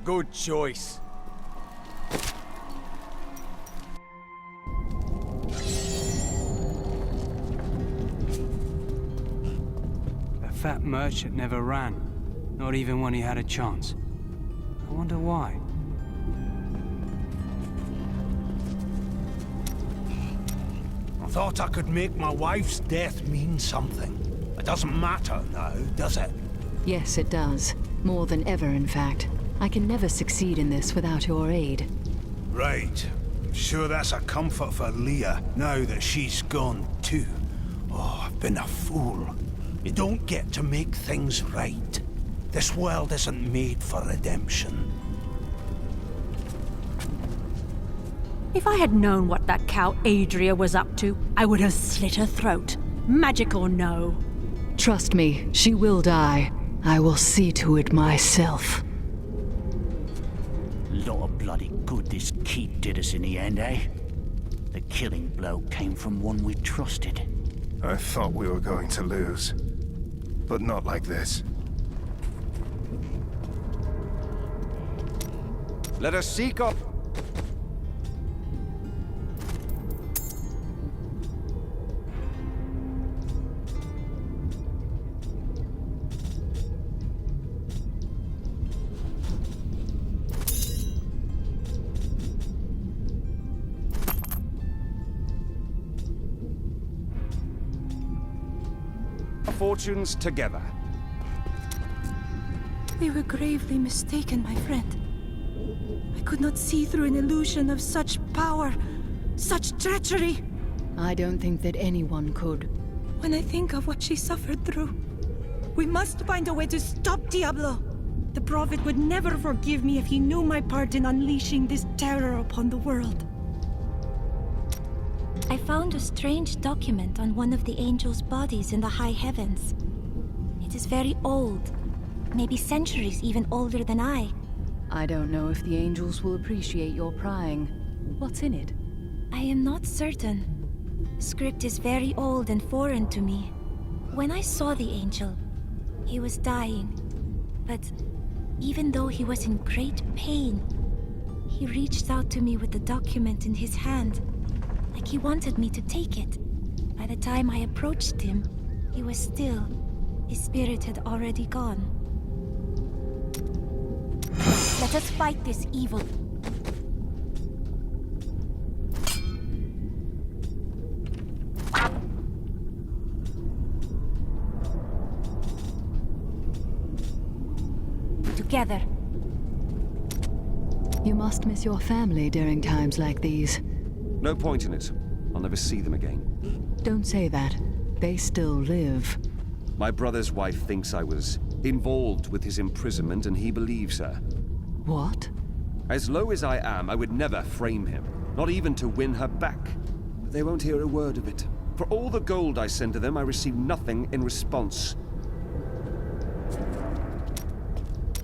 Good choice. That fat merchant never ran. Not even when he had a chance. I wonder why. I thought I could make my wife's death mean something. It doesn't matter now, does it? Yes, it does. More than ever, in fact. I can never succeed in this without your aid. Right. Sure that's a comfort for Leah, now that she's gone too. Oh, I've been a fool. You don't get to make things right. This world isn't made for redemption. If I had known what that cow Adria was up to, I would have slit her throat. Magic or no. Trust me, she will die. I will see to it myself. Lot of bloody good this keep did us in the end, eh? The killing blow came from one we trusted. I thought we were going to lose. But not like this. Let us seek up. Fortunes together. We were gravely mistaken, my friend. I could not see through an illusion of such power, such treachery. I don't think that anyone could. When I think of what she suffered through, we must find a way to stop Diablo. The Prophet would never forgive me if he knew my part in unleashing this terror upon the world. I found a strange document on one of the angels' bodies in the high heavens. It is very old, maybe centuries even older than I. I don't know if the angels will appreciate your prying. What's in it? I am not certain. Script is very old and foreign to me. When I saw the angel, he was dying. But even though he was in great pain, he reached out to me with the document in his hand. Like he wanted me to take it. By the time I approached him, he was still. His spirit had already gone. Let us fight this evil. Together. You must miss your family during times like these. No point in it. I'll never see them again. Don't say that. They still live. My brother's wife thinks I was involved with his imprisonment, and he believes her. What? As low as I am, I would never frame him. Not even to win her back. But they won't hear a word of it. For all the gold I send to them, I receive nothing in response.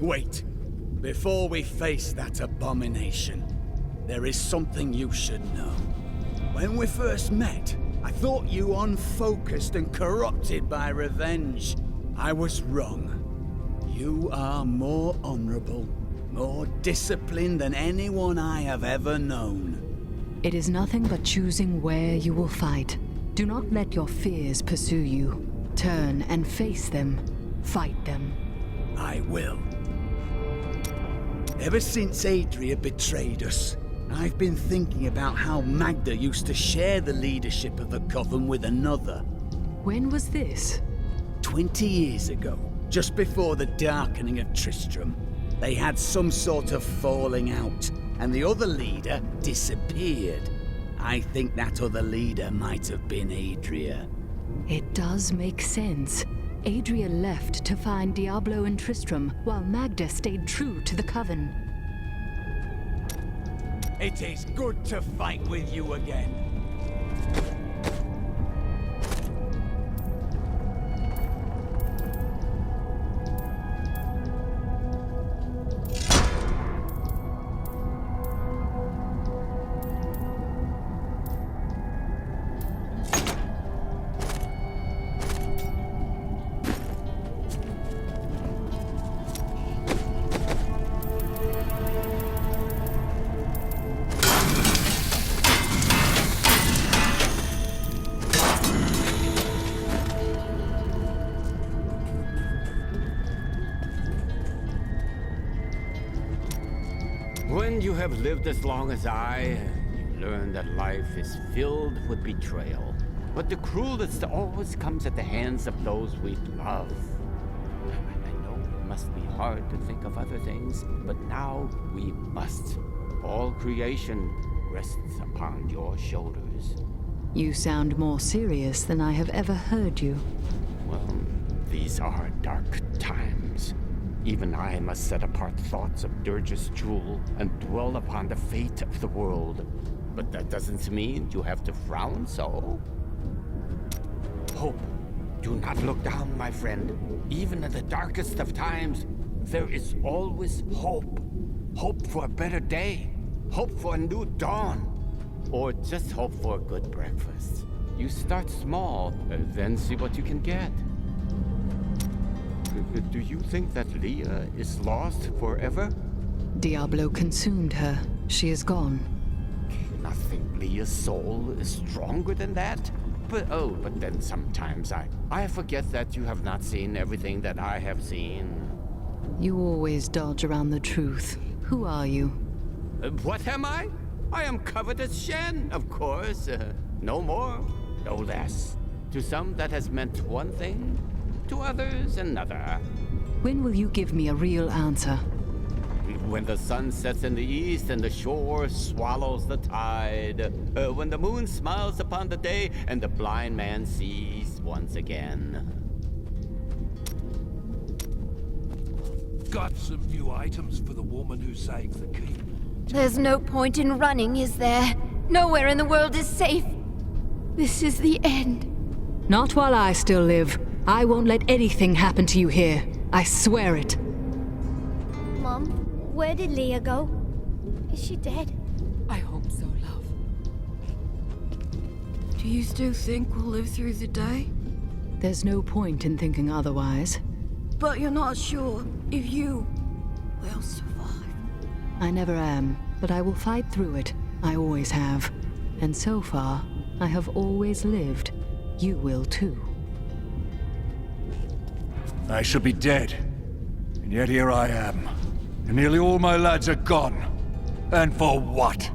Wait. Before we face that abomination, there is something you should know. When we first met, I thought you unfocused and corrupted by revenge. I was wrong. You are more honorable, more disciplined than anyone I have ever known. It is nothing but choosing where you will fight. Do not let your fears pursue you. Turn and face them. Fight them. I will. Ever since Adria betrayed us, I've been thinking about how Magda used to share the leadership of the Coven with another. When was this? 20 years ago, just before the darkening of Tristram. They had some sort of falling out, and the other leader disappeared. I think that other leader might have been Adria. It does make sense. Adria left to find Diablo and Tristram, while Magda stayed true to the Coven. It is good to fight with you again. When you have lived as long as I, you learn that life is filled with betrayal. But the cruelest always comes at the hands of those we love. I know it must be hard to think of other things, but now we must. All creation rests upon your shoulders. You sound more serious than I have ever heard you. Well, these are dark times. Even I must set apart thoughts of Durge's jewel and dwell upon the fate of the world. But that doesn't mean you have to frown so. Hope. Do not look down, my friend. Even in the darkest of times, there is always hope. Hope for a better day. Hope for a new dawn. Or just hope for a good breakfast. You start small, then see what you can get. Do you think that Leah is lost forever? Diablo consumed her. She is gone. Nothing. Leah's soul is stronger than that? But then sometimes I forget that you have not seen everything that I have seen. You always dodge around the truth. Who are you? What am I? I am covetous Shen, of course. No more, no less. To some that has meant one thing, to others another. When will you give me a real answer? When the sun sets in the east and the shore swallows the tide. When the moon smiles upon the day and the blind man sees once again. Got some new items for the woman who saved the keep. There's no point in running, is there? Nowhere in the world is safe. This is the end. Not while I still live. I won't let anything happen to you here. I swear it. Mom, where did Leah go? Is she dead? I hope so, love. Do you still think we'll live through the day? There's no point in thinking otherwise. But you're not sure if you will survive. I never am, but I will fight through it. I always have. And so far, I have always lived. You will too. I should be dead. And yet here I am. And nearly all my lads are gone. And for what?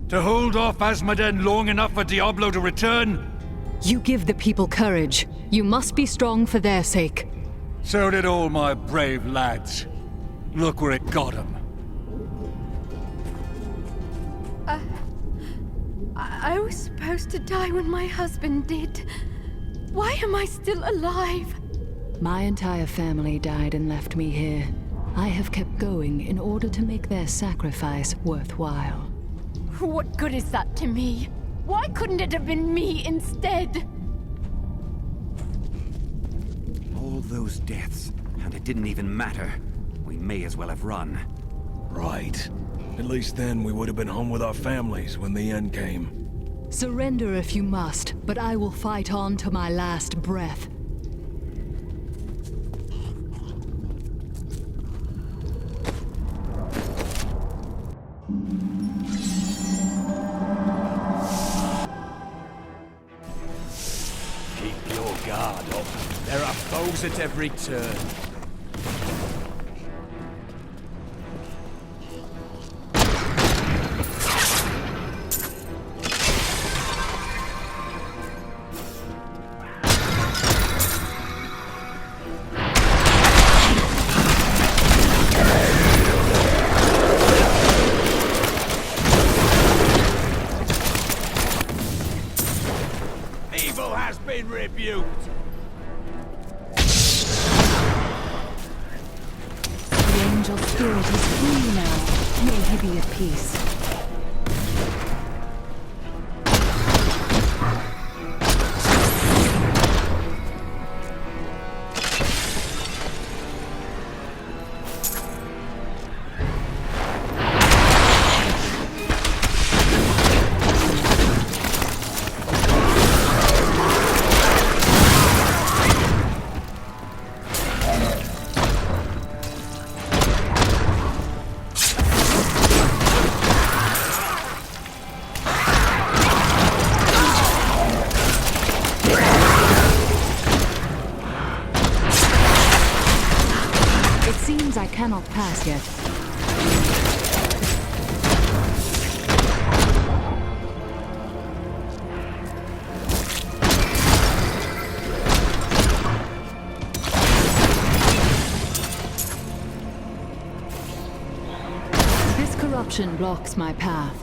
To hold off Asmoden long enough for Diablo to return? You give the people courage. You must be strong for their sake. So did all my brave lads. Look where it got them. I was supposed to die when my husband did. Why am I still alive? My entire family died and left me here. I have kept going in order to make their sacrifice worthwhile. What good is that to me? Why couldn't it have been me instead? All those deaths, and it didn't even matter. We may as well have run. Right. At least then we would have been home with our families when the end came. Surrender if you must, but I will fight on to my last breath. Keep your guard up. There are foes at every turn. Evil has been rebuked. The angel spirit is free now. May he be at peace. It seems I cannot pass yet. Corruption blocks my path.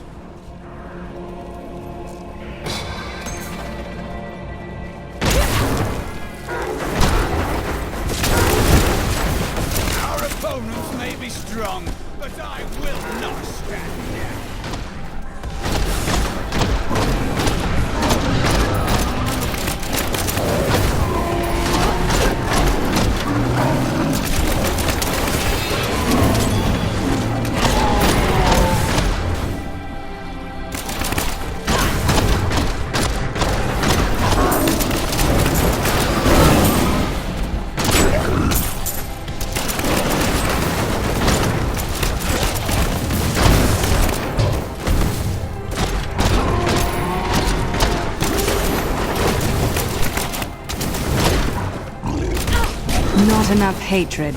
Our opponents may be strong, but I will not stand down. Not enough hatred.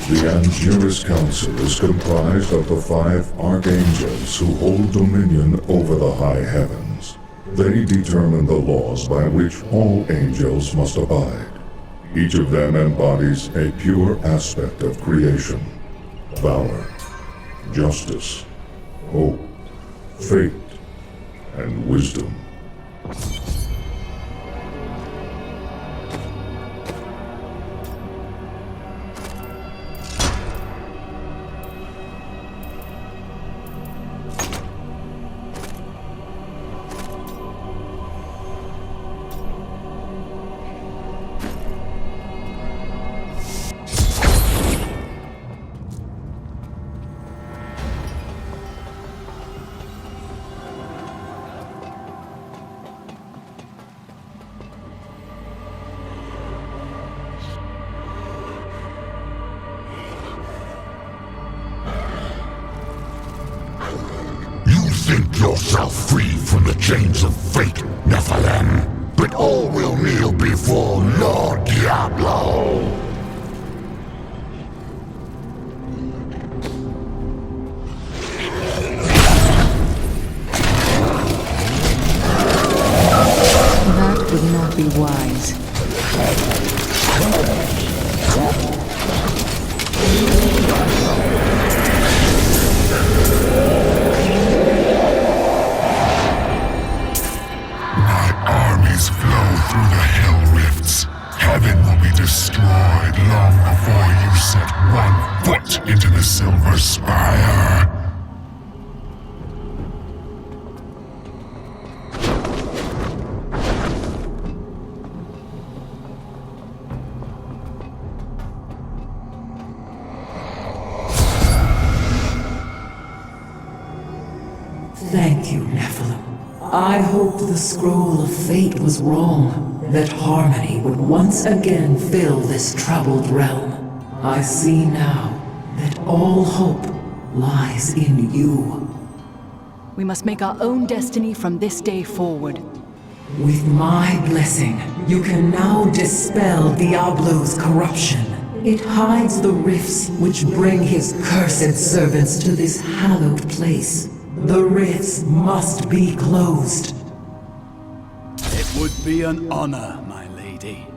The Angelus Council is comprised of the 5 archangels who hold dominion over the high heavens. They determine the laws by which all angels must abide. Each of them embodies a pure aspect of creation: valor, justice, hope, fate, and wisdom. Think yourself free from the chains of fate, Nephilim, but all will kneel before Lord Diablo. That would not be wise. Through the hell rifts, heaven will be destroyed long before you set one foot into the Silver Spire. Thank you, Nephilim. I hoped the scroll of fate was wrong, that harmony would once again fill this troubled realm. I see now that all hope lies in you. We must make our own destiny from this day forward. With my blessing, you can now dispel Diablo's corruption. It hides the rifts which bring his cursed servants to this hallowed place. The rifts must be closed. It would be an honor, my lady.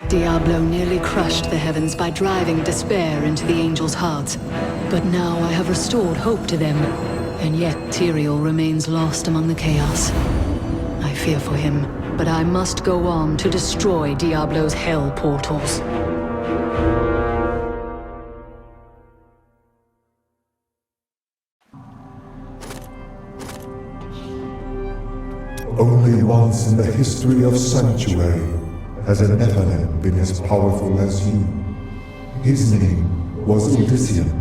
Diablo nearly crushed the heavens by driving despair into the angels' hearts. But now I have restored hope to them, and yet Tyrael remains lost among the chaos. I fear for him, but I must go on to destroy Diablo's hell portals. Only once in the history of Sanctuary has a Nephilim been as powerful as you. His name was Odyssean.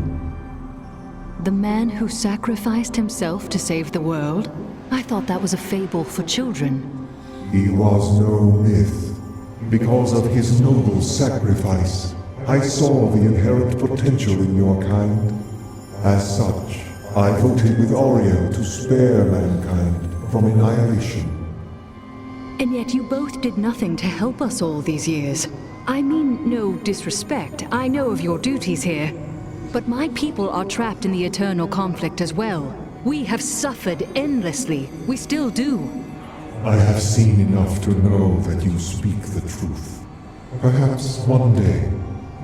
The man who sacrificed himself to save the world? I thought that was a fable for children. He was no myth. Because of his noble sacrifice, I saw the inherent potential in your kind. As such, I voted with Oriel to spare mankind from annihilation. And yet you both did nothing to help us all these years. I mean no disrespect. I know of your duties here. But my people are trapped in the eternal conflict as well. We have suffered endlessly. We still do. I have seen enough to know that you speak the truth. Perhaps one day,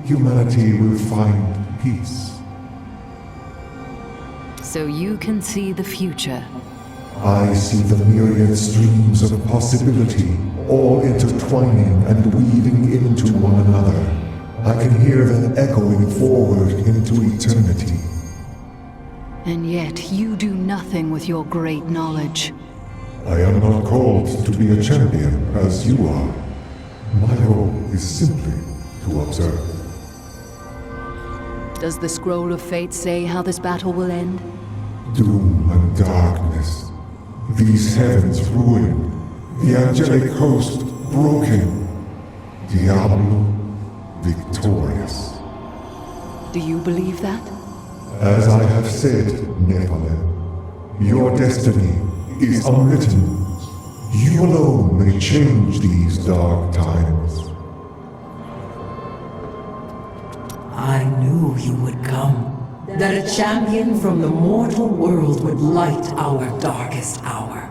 humanity will find peace. So you can see the future. I see the myriad streams of possibility, all intertwining and weaving into one another. I can hear them echoing forward into eternity. And yet you do nothing with your great knowledge. I am not called to be a champion as you are. My role is simply to observe. Does the Scroll of Fate say how this battle will end? Doom and darkness. These heavens ruined. The angelic host broken. Diablo victorious. Do you believe that? As I have said, Nephilim, your destiny is unwritten. You alone may change these dark times. I knew you would come. That a champion from the mortal world would light our darkest hour.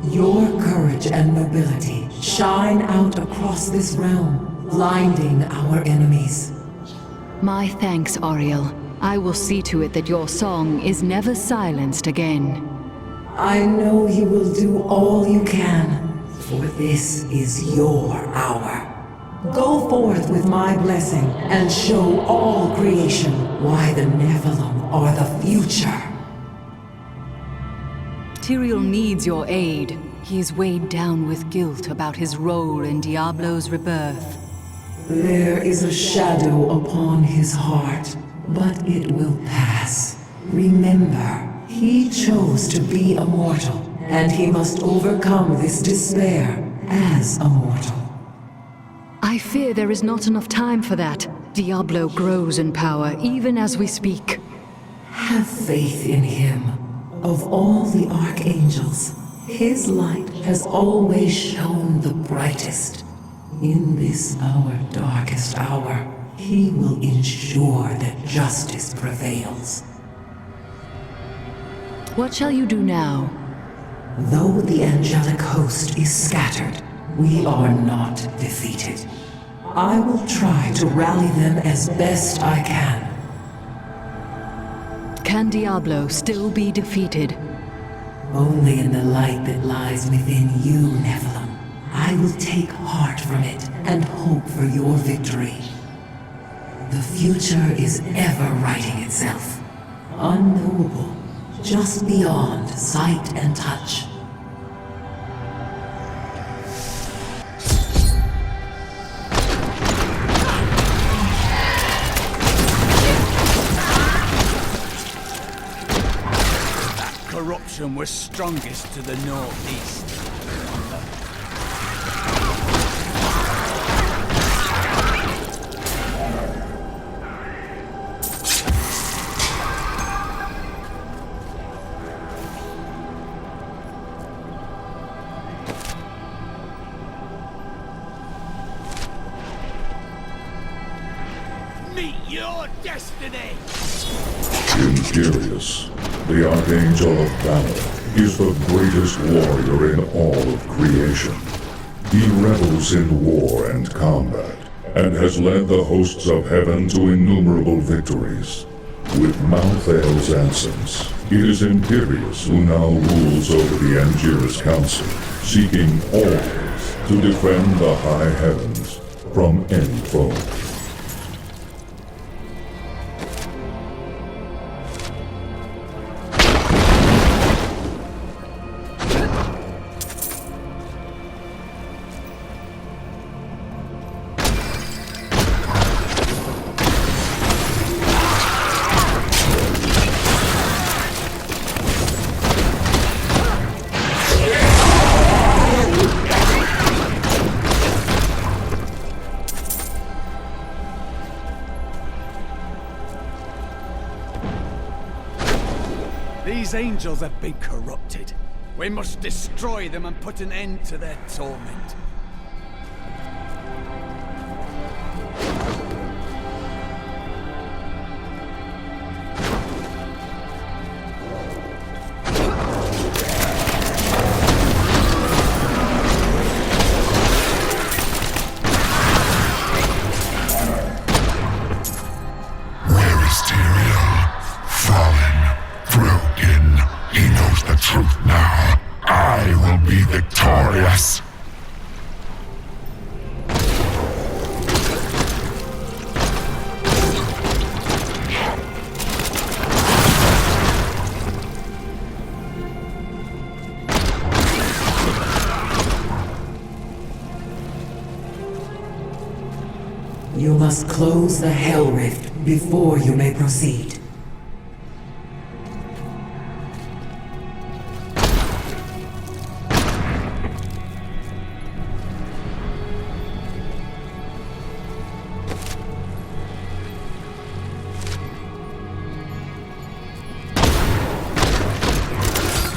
Your courage and nobility shine out across this realm, blinding our enemies. My thanks, Ariel. I will see to it that your song is never silenced again. I know you will do all you can, for this is your hour. Go forth with my blessing and show all creation why the Nephilim are the future. Tyrael needs your aid. He is weighed down with guilt about his role in Diablo's rebirth. There is a shadow upon his heart, but it will pass. Remember, he chose to be a mortal, and he must overcome this despair as a mortal. I fear there is not enough time for that. Diablo grows in power even as we speak. Have faith in him. Of all the archangels, his light has always shone the brightest. In this our darkest hour, he will ensure that justice prevails. What shall you do now? Though the angelic host is scattered, we are not defeated. I will try to rally them as best I can. Can Diablo still be defeated? Only in the light that lies within you, Nephilim. I will take heart from it and hope for your victory. The future is ever writing itself. Unknowable, just beyond sight and touch. Corruption was strongest to the northeast. Meet your destiny! Imperius, the Archangel of Battle, is the greatest warrior in all of creation. He revels in war and combat, and has led the hosts of heaven to innumerable victories. With Mount Thal's absence, it is Imperius who now rules over the Angiras Council, seeking always to defend the high heavens from any foe. These angels have been corrupted. We must destroy them and put an end to their torment. Where is Tyrael? Fallen, broken. He knows the truth now. I will be victorious. You must close the Hell Rift before you may proceed.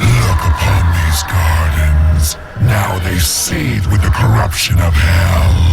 Look upon these gardens. Now they seethe with the corruption of hell.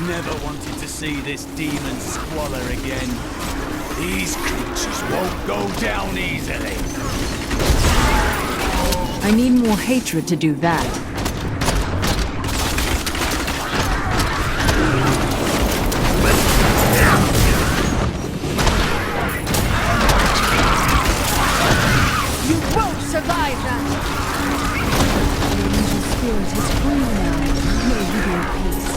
Never wanted to see this demon squalor again. These creatures won't go down easily. I need more hatred to do that. You won't survive that! The spirit is free now. May you be at peace.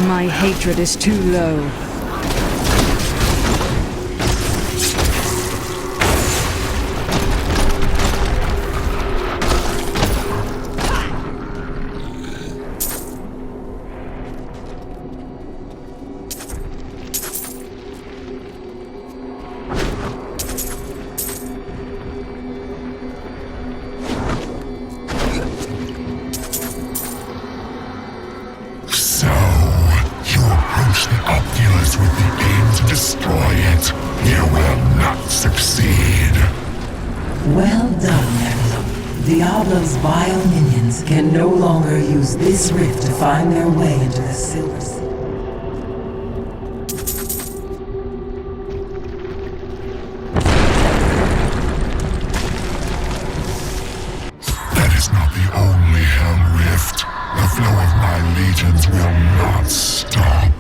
My hatred is too low. So, you approach the Opulus with the aim to destroy it. You will not succeed. Well done, Nebula. Diablo's vile minions can no longer use this rift to find their way into the Silver Sea. That is not the only Hell Rift. The flow of my legions will not stop.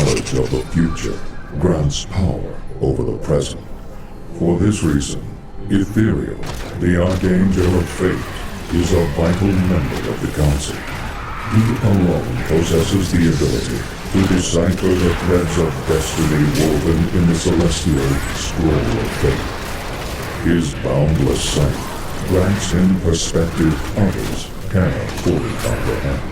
knowledge of the future grants power over the present. For this reason, Ethereal, the Archangel of Fate, is a vital member of the Council. He alone possesses the ability to decipher the threads of destiny woven in the celestial scroll of fate. His boundless sight grants him perspective others cannot fully comprehend.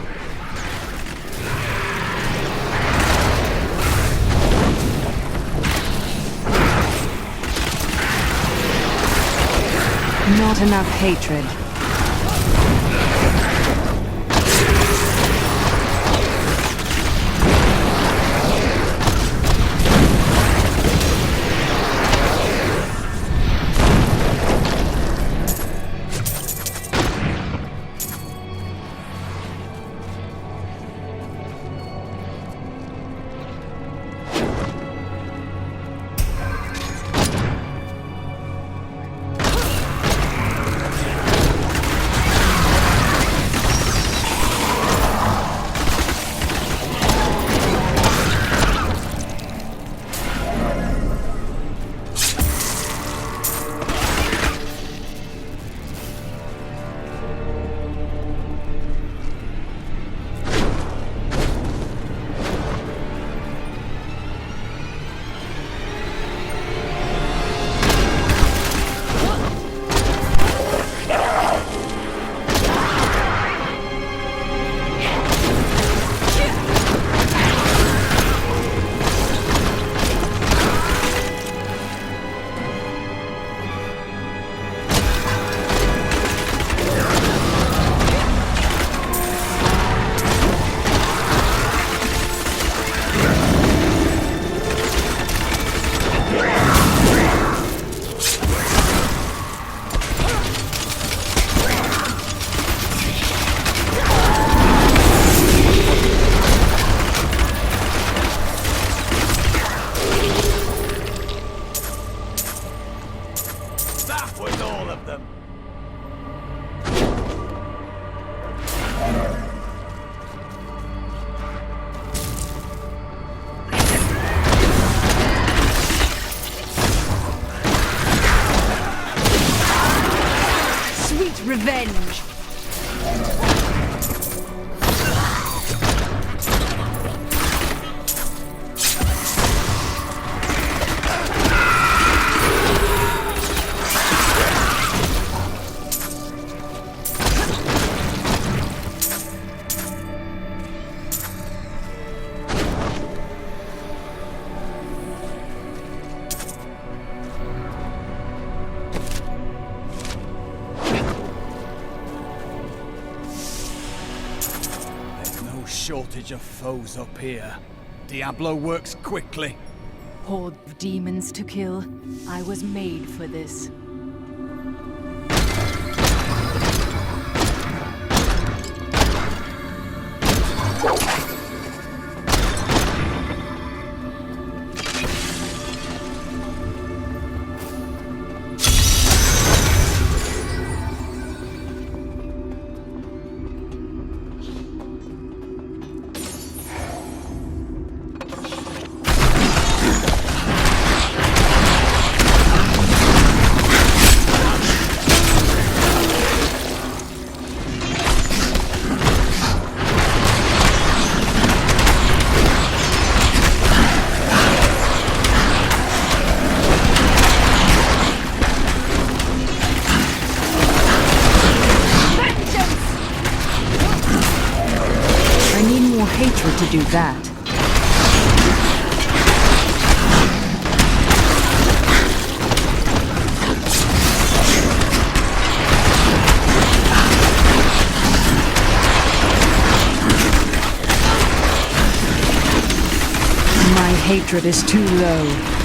Not enough hatred. Revenge! Shortage of foes up here. Diablo works quickly. Horde of demons to kill. I was made for this. Hatred to do that. My hatred is too low.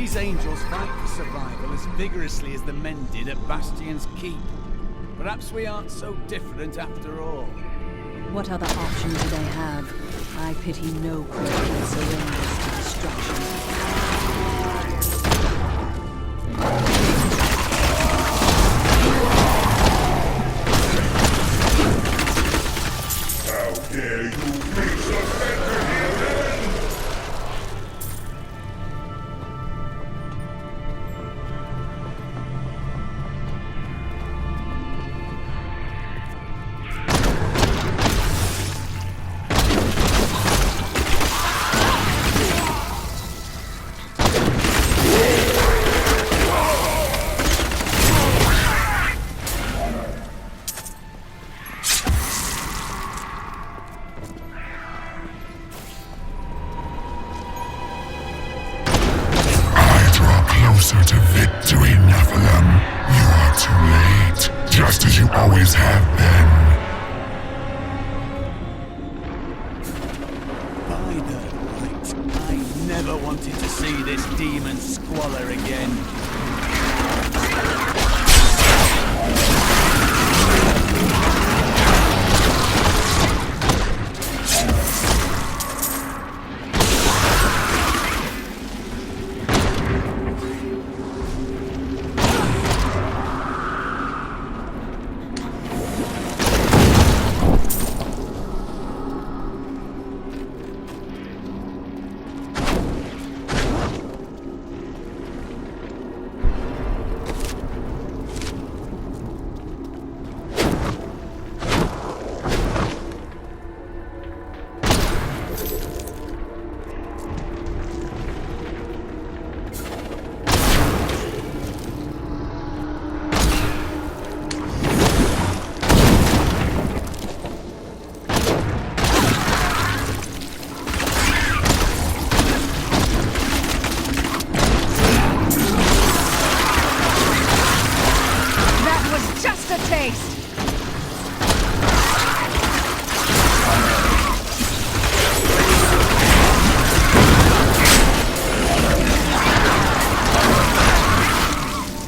These angels fight for survival as vigorously as the men did at Bastion's Keep. Perhaps we aren't so different after all. What other option do they have? I pity no creature that surrenders to destruction. How dare you reach the closer to victory, Nephilim. You are too late, just as you always have been. By the right, I never wanted to see this demon squalor again.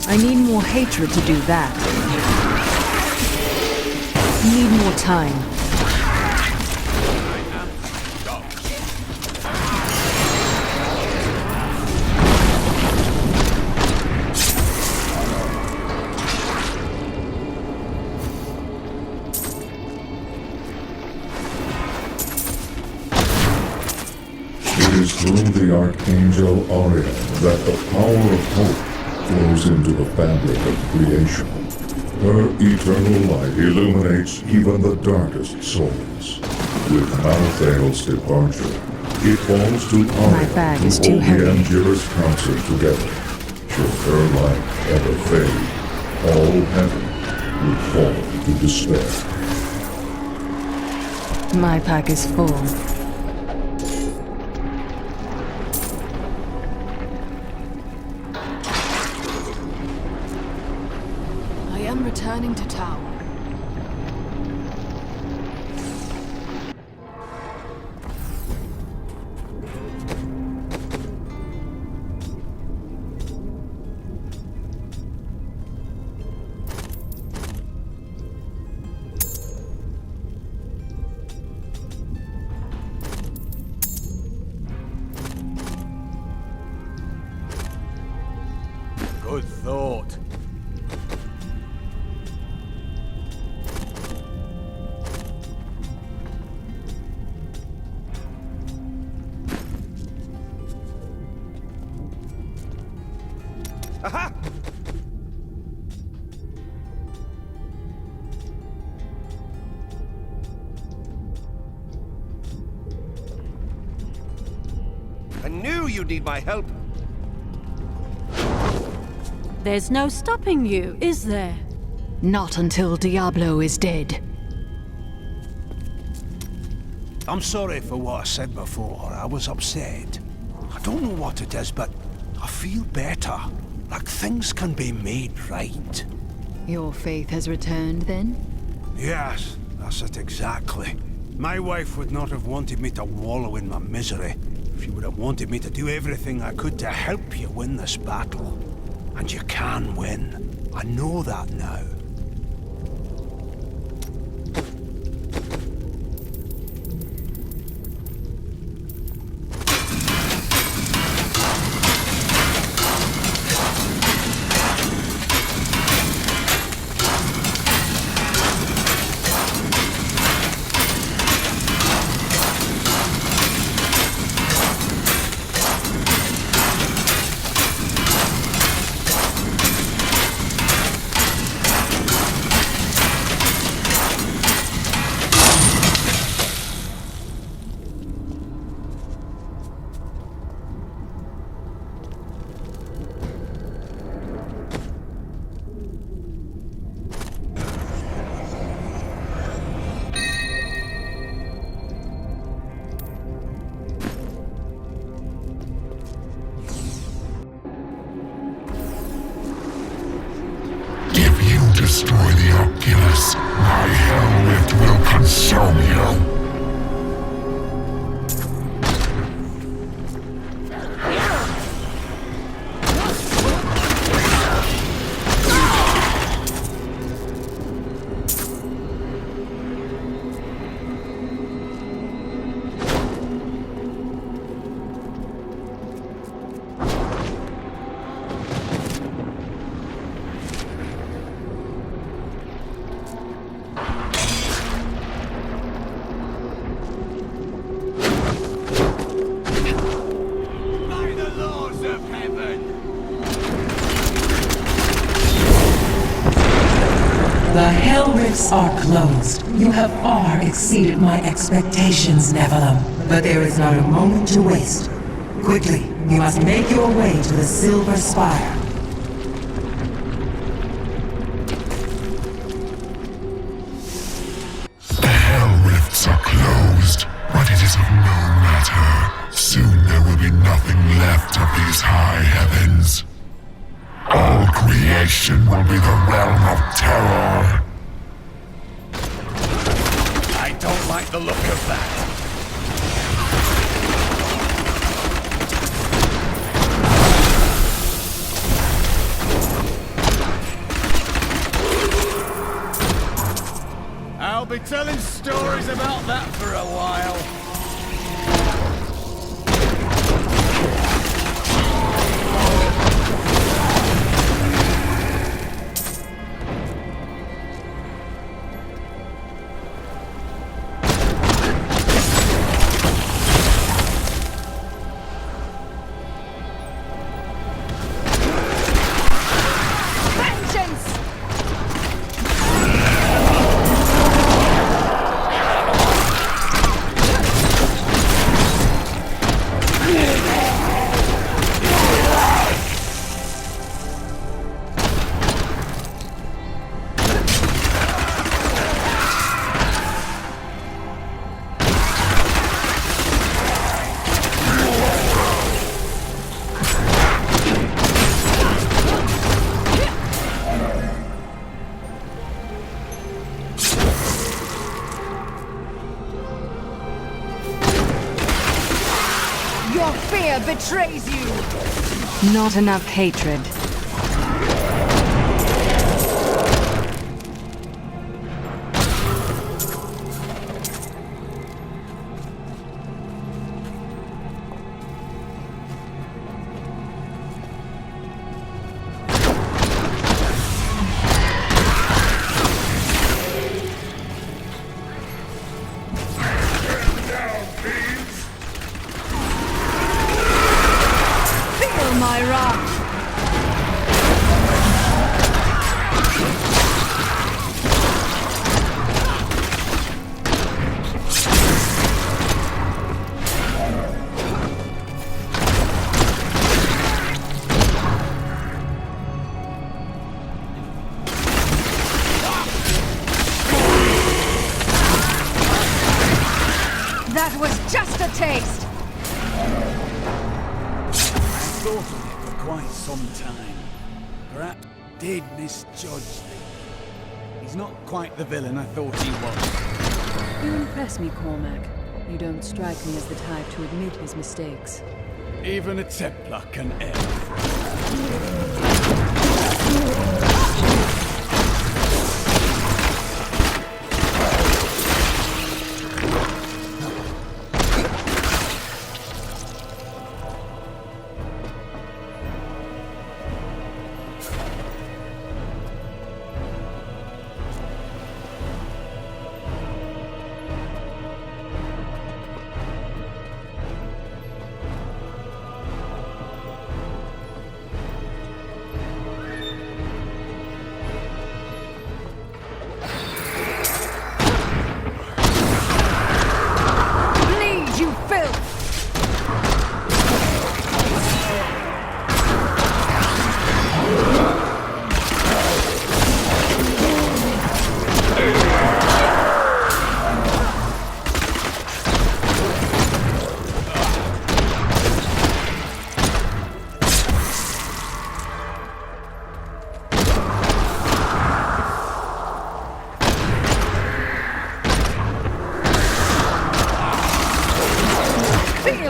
I need more hatred to do that. Need more time. It is through the Archangel Ariel that the power of hope flows into the fabric of creation. Her eternal light illuminates even the darkest souls. With Malthael's departure, it falls to bag Ariel is to too hold heavy. the Angelus Council together. Should her light ever fade, all heaven will fall to despair. My pack is full. I am returning to town. Good thought. Aha! I knew you'd need my help. There's no stopping you, is there? Not until Diablo is dead. I'm sorry for what I said before. I was upset. I don't know what it is, but I feel better. Like things can be made right. Your faith has returned, then? Yes, that's it exactly. My wife would not have wanted me to wallow in my misery. She would have wanted me to do everything I could to help you win this battle. And you can win. I know that now. Destroy the Oculus, my hell rift will consume you. The Hell Rifts are closed. You have far exceeded my expectations, Nephilim. But there is not a moment to waste. Quickly, you must make your way to the Silver Spire. The Hell Rifts are closed, but it is of no matter. Soon there will be nothing left of these high heavens. All creation will be the realm of terror. I don't like the look of that. I'll be telling stories about that for a while. Your fear betrays you! Not enough hatred. My wrath! That was just a taste! I thought of it for quite some time. Perhaps did misjudge things. He's not quite the villain I thought he was. You impress me, Cormac. You don't strike me as the type to admit his mistakes. Even a Templar can err.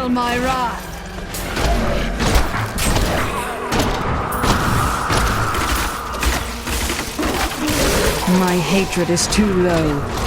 My wrath! My hatred is too low.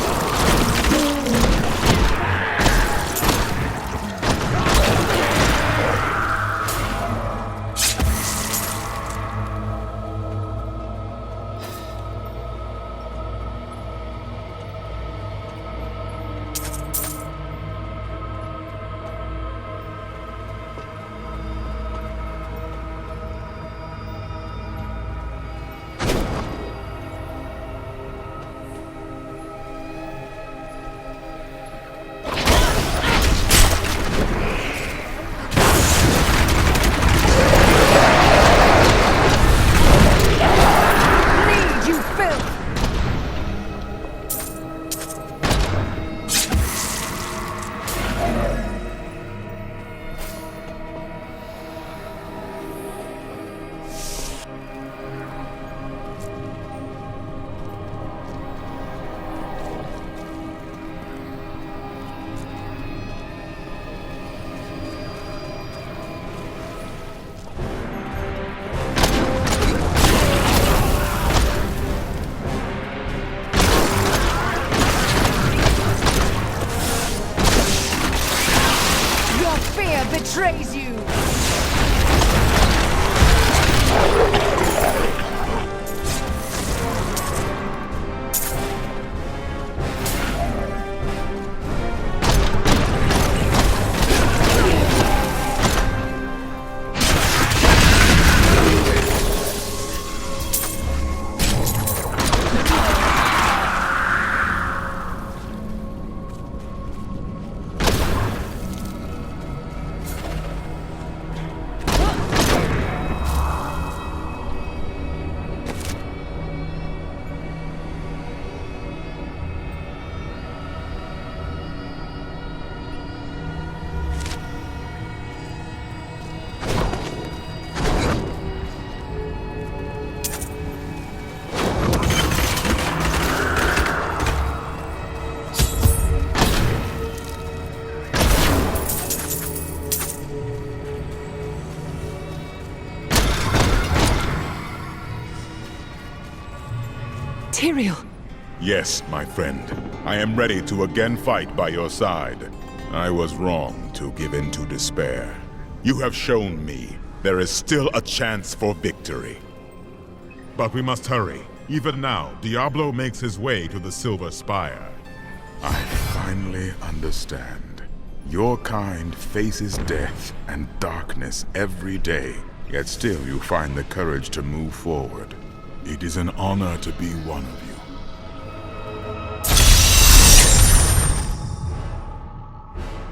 Betrays you! Tyrael! Yes, my friend. I am ready to again fight by your side. I was wrong to give in to despair. You have shown me there is still a chance for victory. But we must hurry. Even now, Diablo makes his way to the Silver Spire. I finally understand. Your kind faces death and darkness every day, yet still you find the courage to move forward. It is an honor to be one of